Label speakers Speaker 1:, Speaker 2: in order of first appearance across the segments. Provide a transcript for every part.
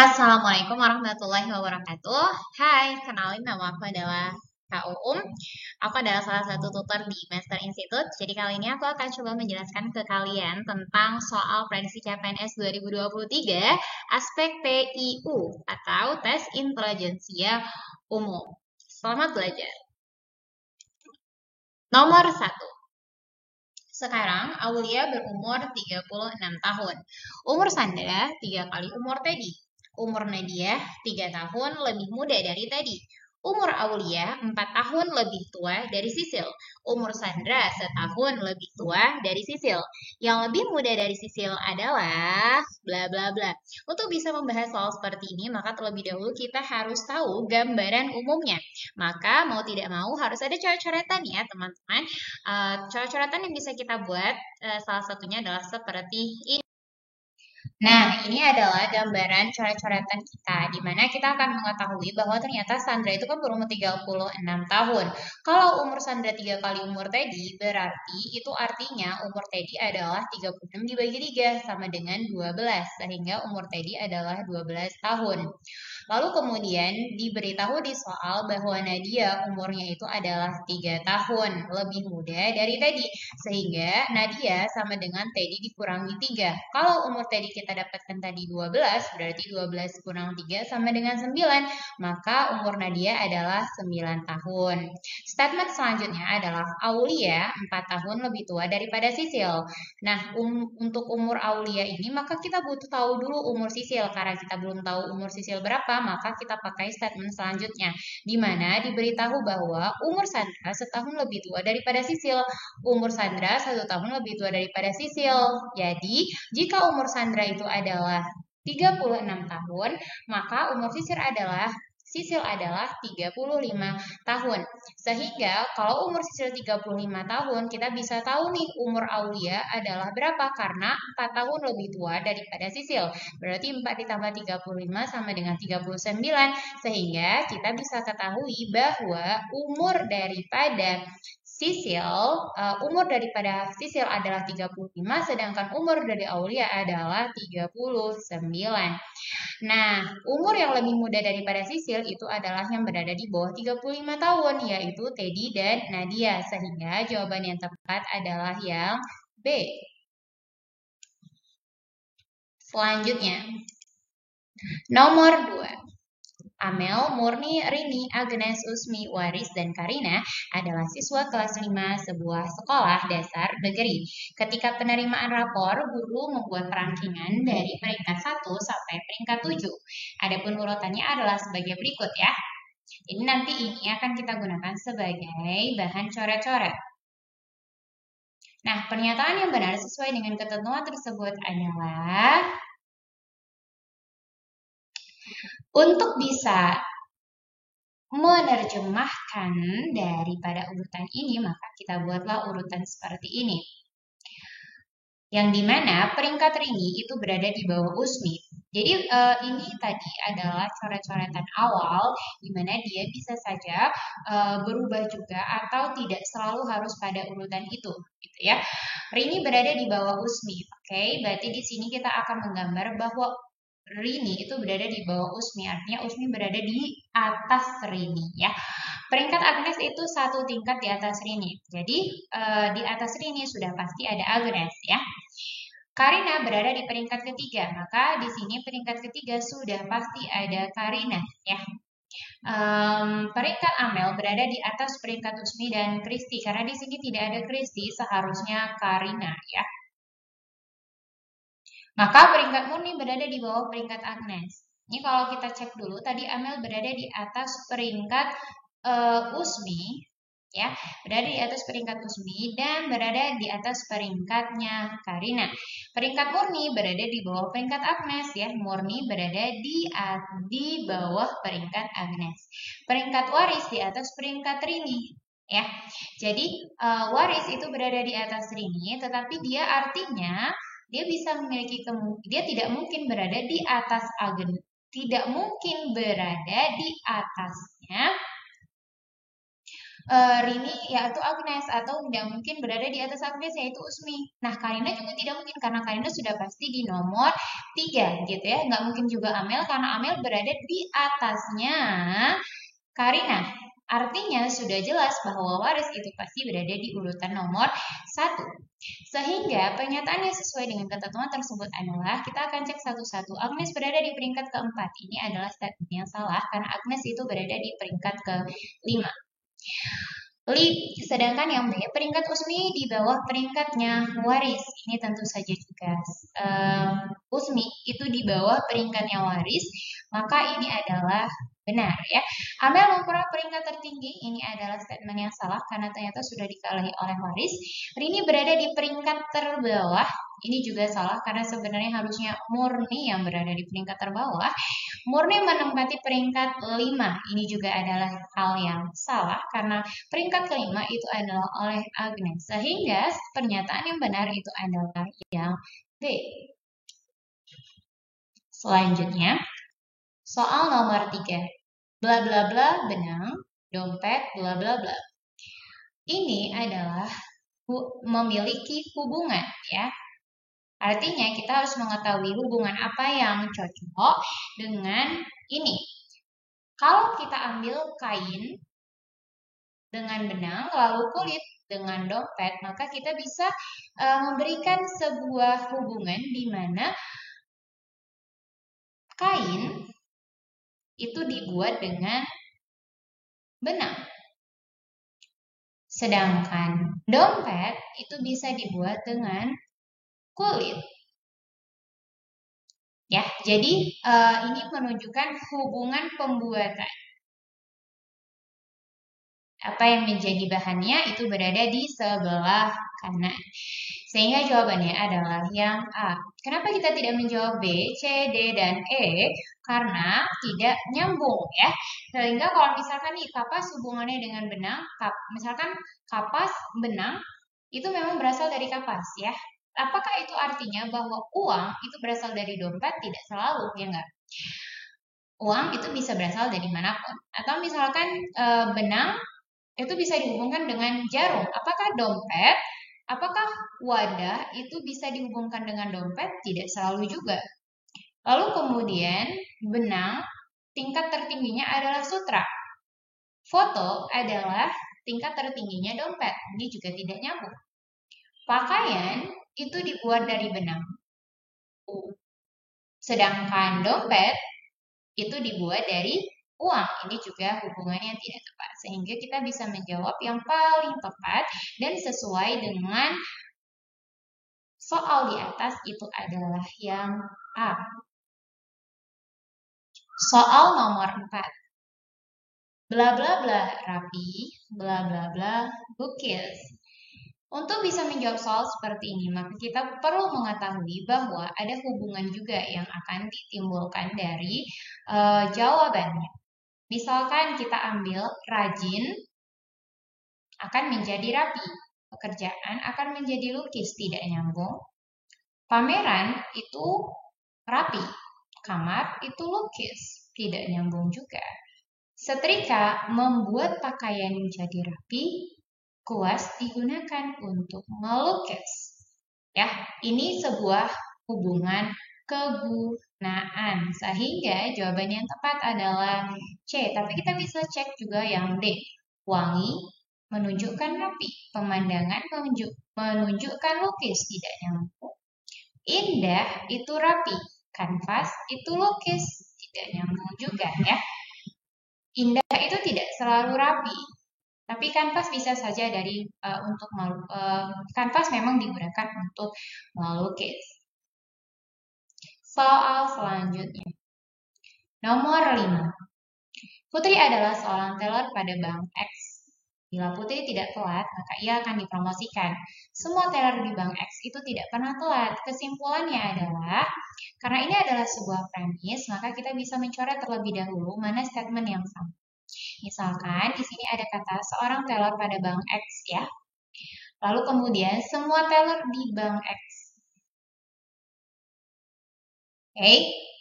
Speaker 1: Assalamualaikum warahmatullahi wabarakatuh. Hai, kenalin nama aku adalah Kak Uum. Aku adalah salah satu tutor di Master Institute. Jadi kali ini aku akan coba menjelaskan ke kalian tentang soal prediksi CPNS 2023 aspek TIU atau tes intelijensia umum. Selamat belajar. Nomor 1. Sekarang Aulia berumur 36 tahun. Umur Sandra 3 kali umur Teddy. Umur Nadia 3 tahun lebih muda dari Teddy. Umur Aulia 4 tahun lebih tua dari Sisil. Umur Sandra setahun lebih tua dari Sisil. Yang lebih muda dari Sisil adalah bla bla bla. Untuk bisa membahas soal seperti ini, maka terlebih dahulu kita harus tahu gambaran umumnya. Maka mau tidak mau harus ada coret-coretan ya teman-teman. Coret-coretan yang bisa kita buat salah satunya adalah seperti ini. Nah, ini adalah gambaran coret-coretan kita, di mana kita akan mengetahui bahwa ternyata Sandra itu kan berumur 36 tahun. Kalau umur Sandra 3 kali umur Teddy, berarti itu artinya umur Teddy adalah 36 dibagi 3, sama dengan 12, sehingga umur Teddy adalah 12 tahun. Lalu kemudian diberitahu di soal bahwa Nadia umurnya itu adalah 3 tahun, lebih muda dari Teddy. Sehingga Nadia sama dengan Teddy dikurangi 3. Kalau umur Teddy kita dapatkan tadi 12, berarti 12 kurang 3 sama dengan 9. Maka umur Nadia adalah 9 tahun. Statement selanjutnya adalah Aulia 4 tahun lebih tua daripada Sisil. Nah, untuk umur Aulia ini maka kita butuh tahu dulu umur Sisil. Karena kita belum tahu umur Sisil berapa, maka kita pakai statement selanjutnya, di mana diberitahu bahwa umur Sandra setahun lebih tua daripada Sisil. Umur Sandra 1 tahun lebih tua daripada Sisil. Jadi, jika umur Sandra itu adalah 36 tahun, maka umur Sisil adalah 35 tahun. Sehingga kalau umur Sisil 35 tahun, kita bisa tahu nih umur Aulia adalah berapa karena 4 tahun lebih tua daripada Sisil. Berarti 4 ditambah 35 sama dengan 39. Sehingga kita bisa ketahui bahwa umur daripada Sisil adalah 35, sedangkan umur dari Aulia adalah 39. Nah, umur yang lebih muda daripada Sisil itu adalah yang berada di bawah 35 tahun, yaitu Teddy dan Nadia. Sehingga jawaban yang tepat adalah yang B. Selanjutnya, nomor 2. Amel, Murni, Rini, Agnes, Usmi, Waris, dan Karina adalah siswa kelas 5 sebuah sekolah dasar negeri. Ketika penerimaan rapor, guru membuat rankingan dari peringkat 1 sampai peringkat 7. Adapun urutannya adalah sebagai berikut ya. Jadi nanti ini akan kita gunakan sebagai bahan coret-coret. Nah, pernyataan yang benar sesuai dengan ketentuan tersebut adalah untuk bisa menerjemahkan daripada urutan ini, maka kita buatlah urutan seperti ini. Yang dimana peringkat Rini itu berada di bawah Usmi. Jadi ini tadi adalah coret-coretan awal, di mana dia bisa saja berubah juga atau tidak selalu harus pada urutan itu, gitu ya. Rini berada di bawah Usmi, oke? Berarti di sini kita akan menggambar bahwa Rini itu berada di bawah Usmi, artinya Usmi berada di atas Rini ya. Peringkat Agnes itu 1 tingkat di atas Rini. Jadi di atas Rini sudah pasti ada Agnes ya. Karina berada di peringkat ketiga, maka di sini peringkat ketiga sudah pasti ada Karina ya. Peringkat Amel berada di atas peringkat Usmi dan Kristi, karena di sini tidak ada Kristi, seharusnya Karina ya. Maka peringkat Murni berada di bawah peringkat Agnes. Ini kalau kita cek dulu, tadi Amel berada di atas peringkat Usmi, ya, berada di atas peringkat Usmi dan berada di atas peringkatnya Karina. Peringkat Murni berada di bawah peringkat Agnes, ya. Murni berada di bawah peringkat Agnes. Peringkat Waris di atas peringkat Rini, ya. Jadi Waris itu berada di atas Rini, tetapi dia artinya dia tidak mungkin berada di atas Agnes, tidak mungkin berada di atasnya Rini yaitu Agnes, atau tidak mungkin berada di atas Agnes yaitu Usmi. Nah, Karina juga tidak mungkin karena Karina sudah pasti di nomor 3 gitu ya. Nggak mungkin juga Amel karena Amel berada di atasnya Karina. Artinya sudah jelas bahwa waris itu pasti berada di urutan nomor 1. Sehingga pernyataannya sesuai dengan ketentuan tersebut adalah kita akan cek satu-satu. Agnes berada di peringkat keempat. Ini adalah statement yang salah karena Agnes itu berada di peringkat ke-5. Sedangkan yang B, peringkat Usmi di bawah peringkatnya Waris. Ini tentu saja juga Usmi itu di bawah peringkatnya Waris, maka ini adalah benar ya. Amel memperoleh peringkat tertinggi, ini adalah statement yang salah karena ternyata sudah dikalahi oleh Waris. Rini berada di peringkat terbawah, ini juga salah karena sebenarnya harusnya Murni yang berada di peringkat terbawah. Murni menempati peringkat 5. Ini juga adalah hal yang salah karena peringkat kelima itu adalah oleh Agnes. Sehingga pernyataan yang benar itu adalah yang B. Selanjutnya, soal nomor 3. Bla bla bla benang, dompet, bla bla bla. Ini adalah memiliki hubungan ya. Artinya kita harus mengetahui hubungan apa yang cocok dengan ini. Kalau kita ambil kain dengan benang, lalu kulit dengan dompet, maka kita bisa memberikan sebuah hubungan di mana kain itu dibuat dengan benang. Sedangkan dompet itu bisa dibuat dengan kulit. Ya, jadi ini menunjukkan hubungan pembuatan. Apa yang menjadi bahannya itu berada di sebelah kanan. Sehingga jawabannya adalah yang A. Kenapa kita tidak menjawab B, C, D, dan E? Karena tidak nyambung ya. Sehingga kalau misalkan nih kapas hubungannya dengan benang, misalkan kapas benang itu memang berasal dari kapas ya. Apakah itu artinya bahwa uang itu berasal dari dompet? Tidak selalu, ya enggak? Uang itu bisa berasal dari manapun. Atau misalkan benang itu bisa dihubungkan dengan jarum. Apakah dompet, apakah wadah itu bisa dihubungkan dengan dompet? Tidak selalu juga. Lalu kemudian benang tingkat tertingginya adalah sutra. Foto adalah tingkat tertingginya dompet. Ini juga tidak nyambung. Pakaian itu dibuat dari benang. Sedangkan dompet itu dibuat dari uang. Ini juga hubungannya tidak tepat. Sehingga kita bisa menjawab yang paling tepat dan sesuai dengan soal di atas itu adalah yang A. Soal nomor 4. Bla bla bla rapi, bla bla bla lukis. Untuk bisa menjawab soal seperti ini, maka kita perlu mengetahui bahwa ada hubungan juga yang akan ditimbulkan dari jawabannya. Misalkan kita ambil rajin akan menjadi rapi, pekerjaan akan menjadi lukis, tidak nyambung. Pameran itu rapi, kamar itu lukis, tidak nyambung juga. Setrika membuat pakaian menjadi rapi, kuas digunakan untuk melukis. Ya, ini sebuah hubungan kegunaan. Sehingga jawaban yang tepat adalah C. Tapi kita bisa cek juga yang D. Wangi menunjukkan rapi. Pemandangan menunjukkan lukis, tidak nyambung. Indah itu rapi. Kanvas itu lukis, tidak nyambung juga ya. Indah itu tidak selalu rapi. Tapi kanvas bisa saja untuk kanvas memang digunakan untuk melukis. Soal selanjutnya. Nomor 5. Putri adalah seorang teller pada bank X. Bila Putri tidak telat, maka ia akan dipromosikan. Semua teller di bank X itu tidak pernah telat. Kesimpulannya adalah, karena ini adalah sebuah premis, maka kita bisa mencoret terlebih dahulu mana statement yang sama. Misalkan di sini ada kata seorang teller pada bank X ya. Lalu kemudian semua teller di bank X. Oke,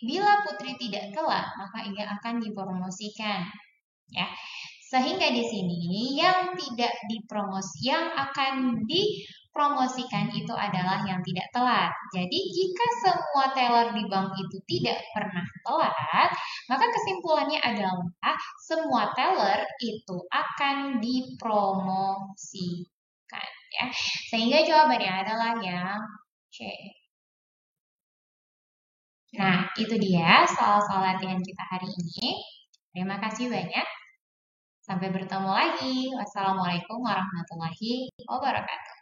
Speaker 1: bila Putri tidak telat, maka ia akan dipromosikan. Ya. Sehingga di sini yang tidak dipromosi, yang akan dipromosikan itu adalah yang tidak telat. Jadi jika semua teller di bank itu tidak pernah telat, maka kesimpulannya adalah semua teller itu akan dipromosikan ya. Sehingga jawabannya adalah yang C. Nah, itu dia soal-soal latihan kita hari ini. Terima kasih banyak. Sampai bertemu lagi. Wassalamualaikum warahmatullahi wabarakatuh.